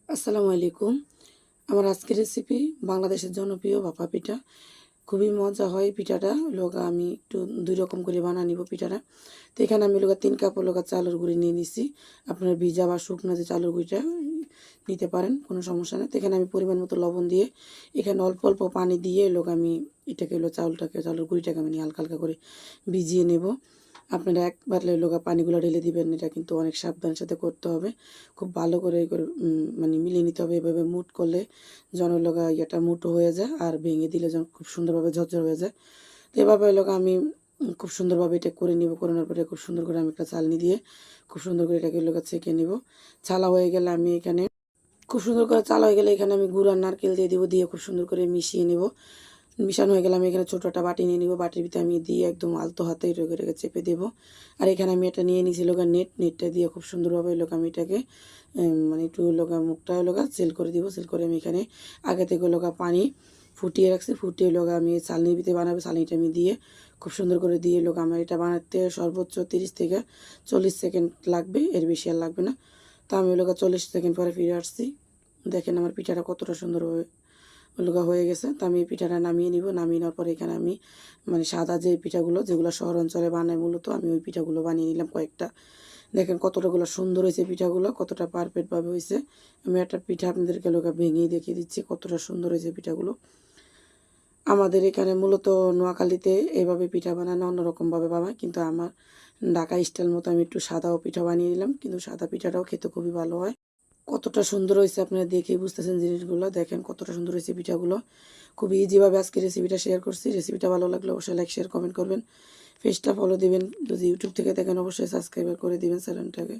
আসসালামু আলাইকুম। আমার আজকের রেসিপি বাংলাদেশের জনপ্রিয় ভাপা পিঠা। খুবই মজা হয় পিঠাটা। আমি একটু ২ রকম করে নিব পিঠাটা। তো এখানে আমি ৩ কাপ চালের গুঁড়ি নিয়ে নিছি। আপনারা ভিজা বা শুকনো যে চালের গুঁড়িটা নিতে পারেন, কোনো সমস্যা নেই। তো এখানে আমি পরিমাণ মতো লবণ দিয়ে, এখানে অল্প অল্প পানি দিয়ে আমি এটাকে চালের গুঁড়িটাকে আমি হালকা হালকা করে ভিজিয়ে নেব। আপনারা একবার পানিগুলো ঢেলে দিবেন। এটা কিন্তু অনেক সাবধানের সাথে করতে হবে। খুব ভালো করে মিলিয়ে নিতে হবে। এভাবে মুট করলে যেন ইয়েটা মুঠো হয়ে যায়, আর ভেঙে দিলে যেন খুব সুন্দরভাবে ঝরঝর হয়ে যায়। তো এভাবে আমি খুব সুন্দরভাবে এটা করে নিব। করানোর পরে খুব সুন্দর করে আমি একটা চালনি দিয়ে খুব সুন্দর করে এটাকে ছেঁকে নিব। ছালা হয়ে গেলে আমি এখানে খুব সুন্দর করে চালা হয়ে গেলে এখানে আমি গুড় আর নারকেল দিয়ে দিব। দিয়ে খুব সুন্দর করে মিশিয়ে নেব। মিশানো হয়ে গেলে আমি এখানে ছোটো একটা বাটি নিয়ে নিব। বাটির ভিতরে আমি দিয়ে একদম আলতো হাতে এটাকে চেপে দেবো। আর এখানে আমি এটা নিয়ে নিয়েছি নেটটা দিয়ে খুব সুন্দরভাবে আমি এটাকে একটু মুখটা সেল করে দিব। সেল করে আমি এখানে আগে থেকে পানি ফুটিয়ে রাখছি। ফুটিয়ে আমি চালনির ভিতরে বানাবো। চালনিটা আমি দিয়ে খুব সুন্দর করে দিয়ে আমার এটা বানাতে সর্বোচ্চ 30 থেকে 40 সেকেন্ড লাগবে, এর বেশি আর লাগবে না। তো আমি 40 সেকেন্ড পরে ফিরে আসছি। দেখেন আমার পিঠাটা কতটা সুন্দরভাবে হয়ে গেছে। তো আমি এই পিঠাটা নামিয়ে নিব। নামিয়ে নেওয়ার পরে এখানে আমি সাদা যে পিঠাগুলো যেগুলো শহর অঞ্চলে বানায় মূলত, আমি ওই পিঠাগুলো বানিয়ে নিলাম কয়েকটা। দেখেন কতটাগুলো সুন্দর হয়েছে পিঠাগুলো, কতটা পারফেক্টভাবে হয়েছে। আমি একটা পিঠা আপনাদেরকে ভেঙেই দেখিয়ে দিচ্ছি কতটা সুন্দর হয়েছে পিঠাগুলো। আমাদের এখানে মূলত নোয়াখালীতে এইভাবে পিঠা বানানো অন্যরকমভাবে বানায়, কিন্তু আমার ঢাকা স্টাইল মতো আমি একটু সাদাও পিঠা বানিয়ে নিলাম। কিন্তু সাদা পিঠাটাও খেতে খুবই ভালো হয়। কতটা সুন্দর হয়েছে আপনারা দেখেই বুঝতেছেন জিনিসগুলো। দেখেন কতটা সুন্দর হয়েছে পিঠাগুলো। খুব ইজিভাবে আজকে রেসিপিটা শেয়ার করছি। রেসিপিটা ভালো লাগলে অবশ্যই লাইক শেয়ার কমেন্ট করবেন। পেজটা ফলো দিবেন। যদি ইউটিউব থেকে দেখেন অবশ্যই সাবস্ক্রাইব করে দিবেন চ্যানেলটাকে।